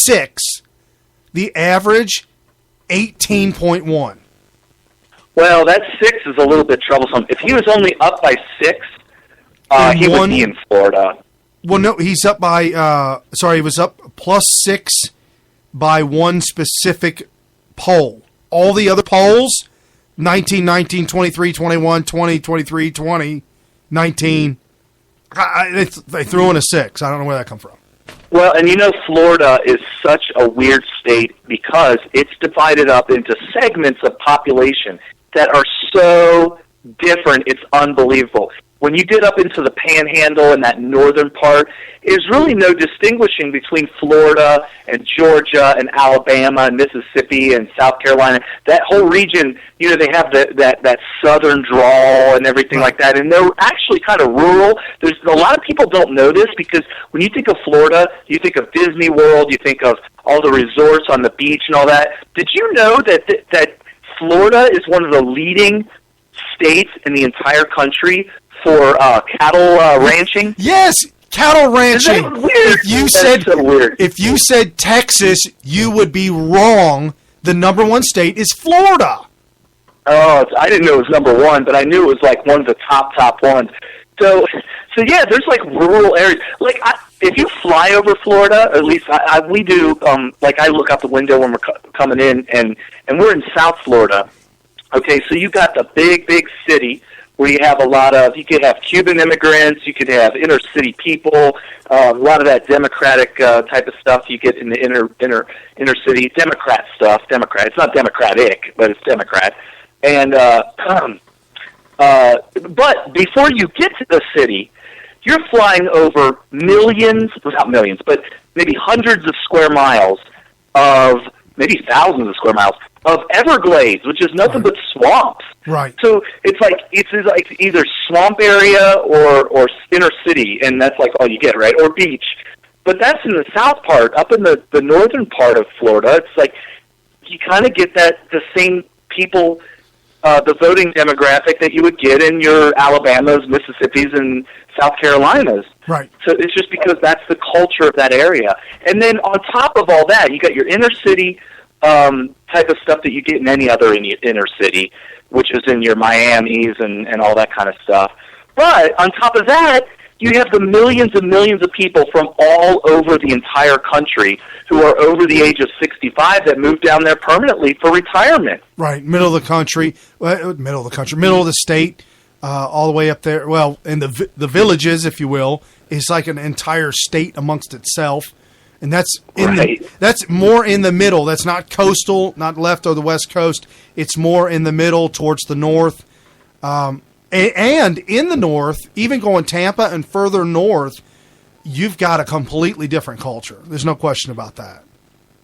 6, the average 18.1. Well, that 6 is a little bit troublesome. If he was only up by 6, he would be in Florida. Well, no, he's up by, he was up +6 by one specific poll. All the other polls, 19, 19, 23, 21, 20, 23, 20, 19, they threw in a 6. I don't know where that come from. Well, and Florida is such a weird state because it's divided up into segments of population that are so different, it's unbelievable. When you get up into the Panhandle and that northern part, there's really no distinguishing between Florida and Georgia and Alabama and Mississippi and South Carolina. That whole region, they have that southern drawl and everything like that, and they're actually kind of rural. There's a lot of people don't know this because when you think of Florida, you think of Disney World, you think of all the resorts on the beach and all that. Did you know that Florida is one of the leading states in the entire country for cattle ranching? Yes, cattle ranching. Isn't that weird? If you said Texas, you would be wrong. The number one state is Florida. Oh, I didn't know it was number one, but I knew it was like one of the top ones. So yeah, there's like rural areas. Like if you fly over Florida, or at least we do. Like I look out the window when we're coming in, and we're in South Florida. Okay, so you got the big city where you have you could have Cuban immigrants, you could have inner city people, a lot of that Democratic type of stuff you get in the inner city, Democrat stuff. It's not Democratic, but it's Democrat. And but before you get to the city, you're flying over not millions, but maybe hundreds of square miles maybe thousands of square miles of Everglades, which is nothing but swamps. Right. So it's like either swamp area or inner city, and that's like all you get, right? Or beach. But that's in the south part. Up in the northern part of Florida, it's like you kind of get the same people, the voting demographic that you would get in your Alabamas, Mississippis, and South Carolinas. Right. So it's just because that's the culture of that area. And then on top of all that, you got your inner city type of stuff that you get in any other inner city, which is in your Miamis and all that kind of stuff. But on top of that, you have the millions and millions of people from all over the entire country who are over the age of 65 that move down there permanently for retirement. Right, middle of the state, all the way up there. Well, in the villages, if you will, is like an entire state amongst itself. And that's that's more in the middle. That's not coastal, not left or the west coast. It's more in the middle towards the north. And in the north, even going Tampa and further north, you've got a completely different culture. There's no question about that.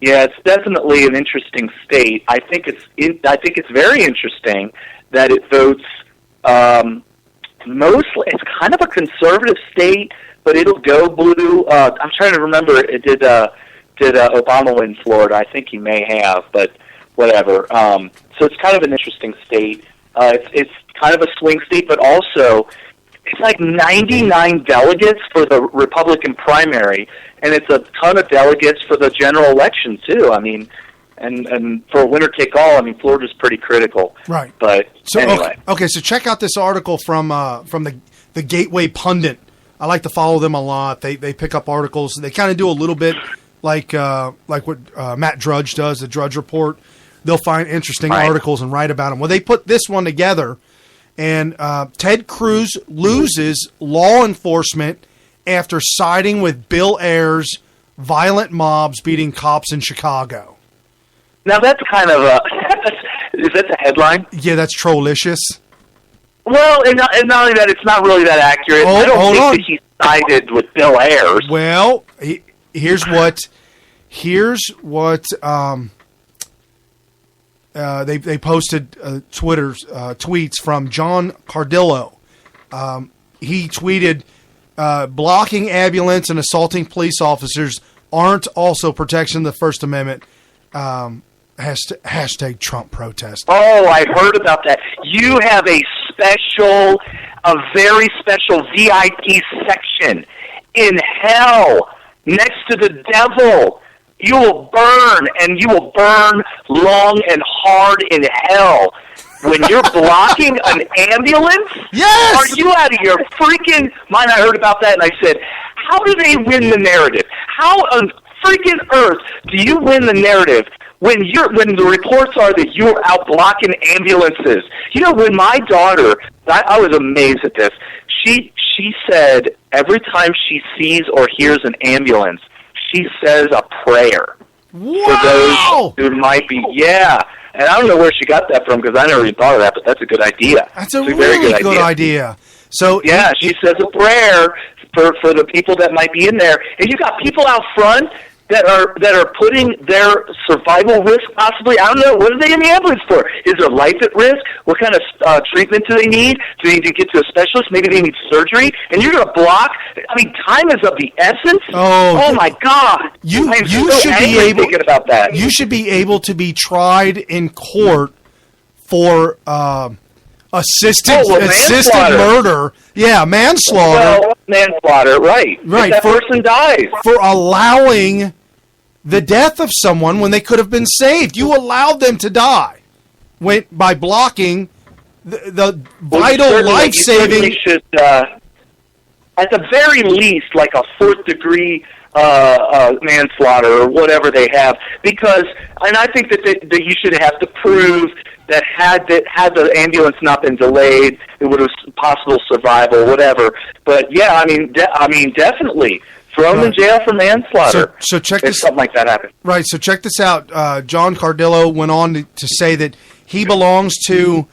Yeah, it's definitely an interesting state. I think it's very interesting that it votes mostly. It's kind of a conservative state, but it'll go blue. I'm trying to remember. Did Obama win Florida? I think he may have, but whatever. So it's kind of an interesting state. It's kind of a swing state, but also it's like 99 delegates for the Republican primary, and it's a ton of delegates for the general election too. I mean, and for a winner take all, I mean, Florida's pretty critical. Right. But so, anyway. Okay. So check out this article from the Gateway Pundit. I like to follow them a lot. They pick up articles. They kind of do a little bit like what Matt Drudge does, the Drudge Report. They'll find interesting articles and write about them. Well, they put this one together, and Ted Cruz loses law enforcement after siding with Bill Ayers, violent mobs beating cops in Chicago. Now that's kind of is that the headline? Yeah, that's trollicious. Well, and not only that, it's not really that accurate. I don't think that he sided with Bill Ayers. Well, here's what they posted Twitter's tweets from John Cardillo. He tweeted, blocking ambulance and assaulting police officers aren't also protection of the First Amendment. Hashtag Trump protest. Oh, I heard about that. You have a very special VIP section in hell next to the devil You will burn, and you will burn long and hard in hell. When you're blocking an ambulance? Yes! Are you out of your freaking mind? I heard about that, and I said, how do they win the narrative? How on freaking earth do you win the narrative when the reports are that you're out blocking ambulances? You know, when my daughter, I was amazed at this. She said every time she sees or hears an ambulance, she says a prayer. Wow! For those who might be, yeah. And I don't know where she got that from because I never even thought of that, but that's a good idea. That's a really very good idea. So yeah, she says a prayer for the people that might be in there. And you got people out front that are putting their survival risk possibly. I don't know. What are they in the ambulance for? Is their life at risk? What kind of treatment do they need? Do they need to get to a specialist? Maybe they need surgery. And you're going to block. I mean, time is of the essence. Oh my God! You should be able thinking about that. You should be able to be tried in court for assisted murder. Yeah, manslaughter. Well, manslaughter, right. Right. If that person dies. For allowing the death of someone when they could have been saved. You allowed them to die by blocking the vital life-saving. You should, at the very least, like a fourth-degree manslaughter or whatever they have, and I think that you should have to prove that had the ambulance not been delayed, it would have possible survival, whatever. But yeah, I mean, definitely throw them in jail for manslaughter. So check if this. Something like that happened. Right. So check this out. John Cardillo went on to say that he belongs to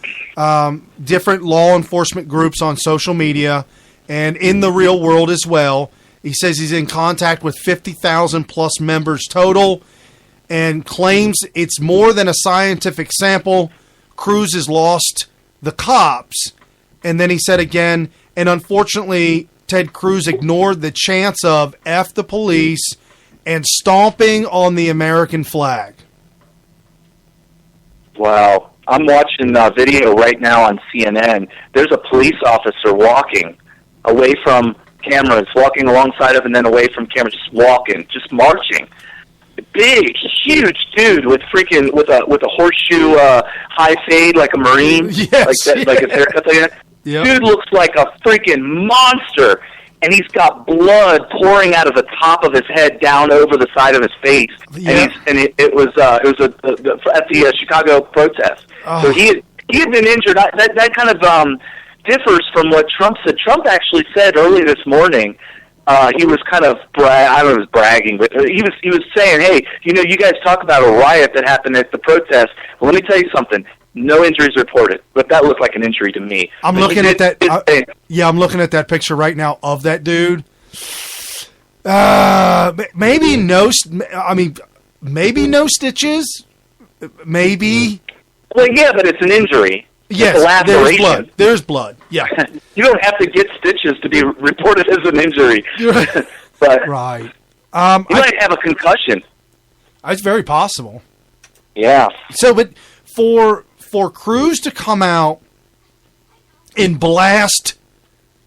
different law enforcement groups on social media and in the real world as well. He says he's in contact with 50,000 plus members total, and claims it's more than a scientific sample. Cruz has lost the cops. And then he said again, and unfortunately, Ted Cruz ignored the chance of F the police and stomping on the American flag. Wow. I'm watching a video right now on CNN. There's a police officer walking away from cameras, walking alongside of and then away from cameras, just walking, just marching. Big, huge dude with a horseshoe high fade like a Marine, yes, like his haircut like that. Yep. Dude looks like a freaking monster, and he's got blood pouring out of the top of his head down over the side of his face. Yeah. And it was at the Chicago protest. Oh. So he had been injured. That kind of differs from what Trump said. Trump actually said early this morning. He was kind of I don't know if he was bragging, but he was saying, "Hey, you guys talk about a riot that happened at the protest. Well, let me tell you something. No injuries reported, but that looked like an injury to me." I'm looking at that. I'm looking at that picture right now of that dude. Maybe no. I mean, maybe no stitches. Maybe. Well, yeah, but it's an injury. Yes, there's blood. There's blood. Yeah. You don't have to get stitches to be reported as an injury. But right. You might have a concussion. It's very possible. Yeah. So, but for Cruz to come out and blast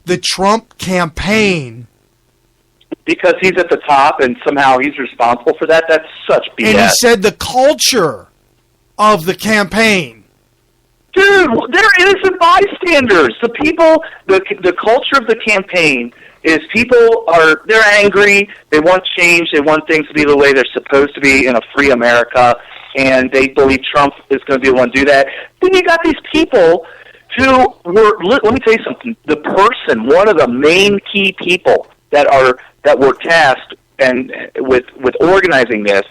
the Trump campaign because he's at the top and somehow he's responsible for that, that's such BS. And he said the culture of the campaign. Dude, they're innocent bystanders. The people, the culture of the campaign is they're angry, they want change, they want things to be the way they're supposed to be in a free America, and they believe Trump is going to be the one to do that. Then you got these people who were, let me tell you something, one of the main key people that were tasked and with organizing this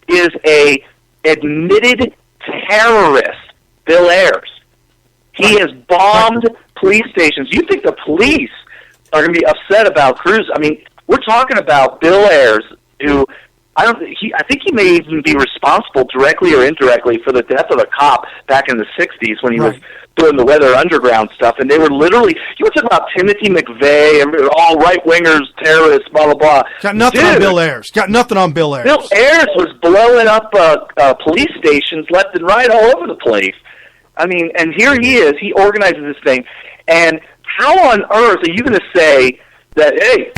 is a admitted terrorist. Bill Ayers. He has bombed police stations. You think the police are going to be upset about Cruz? I mean, we're talking about Bill Ayers, who I think he may even be responsible directly or indirectly for the death of a cop back in the 60s when he was doing the Weather Underground stuff. And they were literally, you were talking about Timothy McVeigh and all right-wingers, terrorists, blah, blah, blah. Got nothing on Bill Ayers. Got nothing on Bill Ayers. Bill Ayers was blowing up police stations left and right all over the place. I mean, and here he is. He organizes this thing. And how on earth are you going to say that, hey,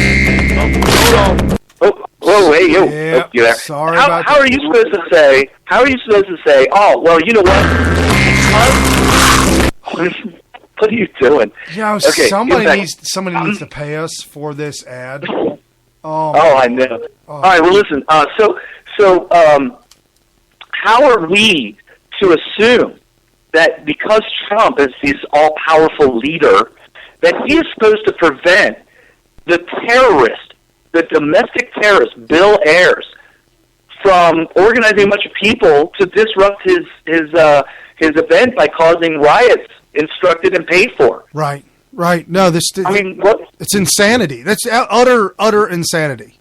Wait, you. Yeah, You there? sorry how, about how that. are you supposed to say? How are you supposed to say? Oh, well, you know what? What are you doing? Okay, somebody needs to pay us for this ad. Oh, I know. All right, well, listen. So, how are we to assume that because Trump is this all-powerful leader, that he is supposed to prevent the terrorist, the domestic terrorist, Bill Ayers, from organizing a bunch of people to disrupt his event by causing riots instructed and paid for? Right. No, what? It's insanity. That's utter insanity.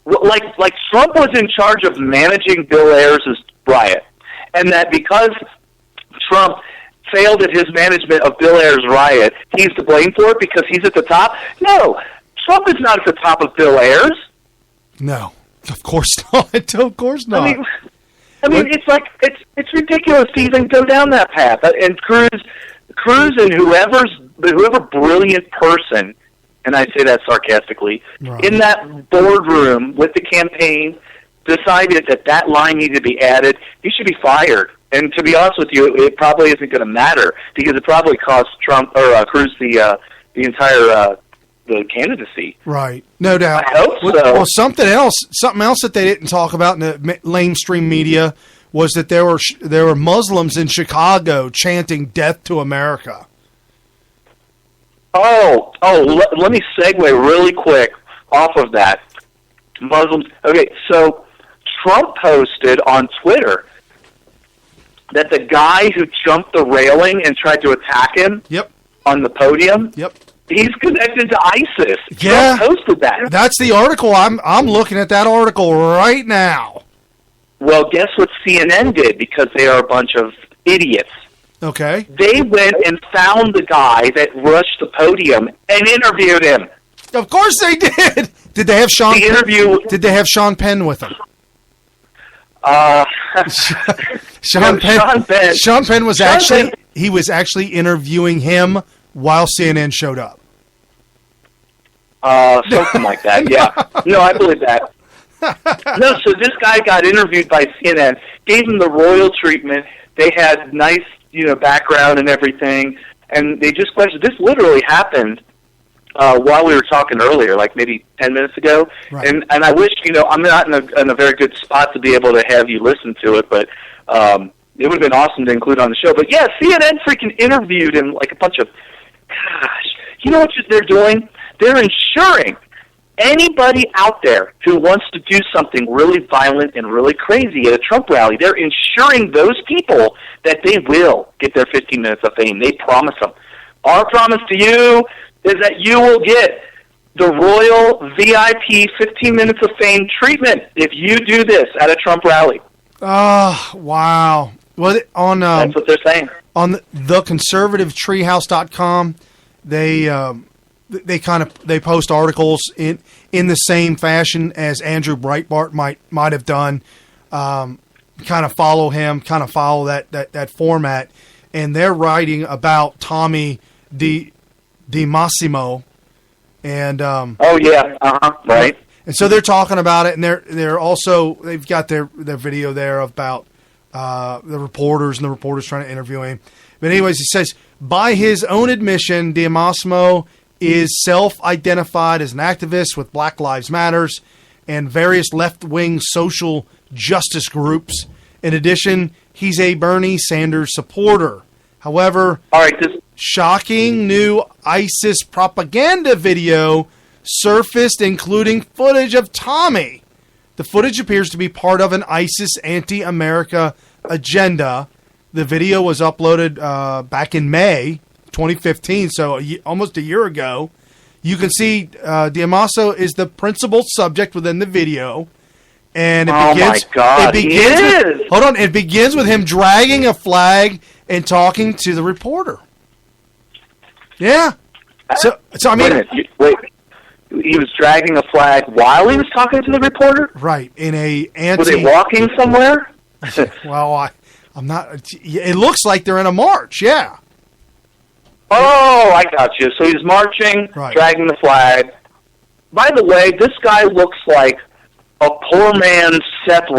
Like Trump was in charge of managing Bill Ayers' riot, and that because Trump failed at his management of Bill Ayers' riot, he's to blame for it because he's at the top? No, Trump is not at the top of Bill Ayers. No, of course not. Of course not. I mean, it's ridiculous to even go down that path. And Cruz and whoever brilliant person, and I say that sarcastically, right, in that boardroom with the campaign decided that line needed to be added. He should be fired. And to be honest with you, it probably isn't going to matter because it probably cost Trump or Cruz the entire the candidacy. Right, no doubt. I hope so. Well, something else that they didn't talk about in the mainstream media was that there were Muslims in Chicago chanting "Death to America." Let me segue really quick off of that. Muslims. Okay, so Trump posted on Twitter that the guy who jumped the railing and tried to attack him on the podium, he's connected to ISIS. Yeah, Trump posted that. That's the article. I'm looking at that article right now. Well, guess what CNN did, because they are a bunch of idiots. Okay. They went and found the guy that rushed the podium and interviewed him. Of course they did. Did they have Sean? Did they have Sean Penn with them? Sean Penn was actually interviewing him while CNN showed up. Something like that. Yeah. No, I believe that. No, so this guy got interviewed by CNN, gave him the royal treatment. They had nice, background and everything, and they just questioned. This literally happened while we were talking earlier, like maybe 10 minutes ago. Right. And I wish, I'm not in a very good spot to be able to have you listen to it, but it would have been awesome to include on the show. But yeah, CNN freaking interviewed him like a bunch of, gosh, you know what they're doing? They're ensuring anybody out there who wants to do something really violent and really crazy at a Trump rally, they're ensuring those people that they will get their 15 minutes of fame. They promise them. Our promise to you is that you will get the royal VIP 15 minutes of fame treatment if you do this at a Trump rally. Oh, wow. Well, that's what they're saying. On theconservativetreehouse.com, they post articles in the same fashion as Andrew Breitbart might have done. Kind of follow him, kind of follow that format, and they're writing about Tommy DiMassimo, and right. And so they're talking about it, and they've got their video there about the reporters trying to interview him. But anyways, it says, by his own admission, DiMassimo is self-identified as an activist with Black Lives Matters and various left-wing social justice groups. In addition, he's a Bernie Sanders supporter. However, shocking new ISIS propaganda video surfaced, including footage of Tommy. The footage appears to be part of an ISIS anti-America agenda. The video was uploaded back in May 2015, so almost a year ago. You can see DiMassimo is the principal subject within the video. And it begins with him dragging a flag and talking to the reporter. Yeah. So I mean, wait. He was dragging a flag while he was talking to the reporter? Right. Were they walking somewhere? Well, I'm not. It looks like they're in a march. Yeah. Oh, I got you. So he's marching, dragging the flag. by the way, this guy looks like a poor man's Seth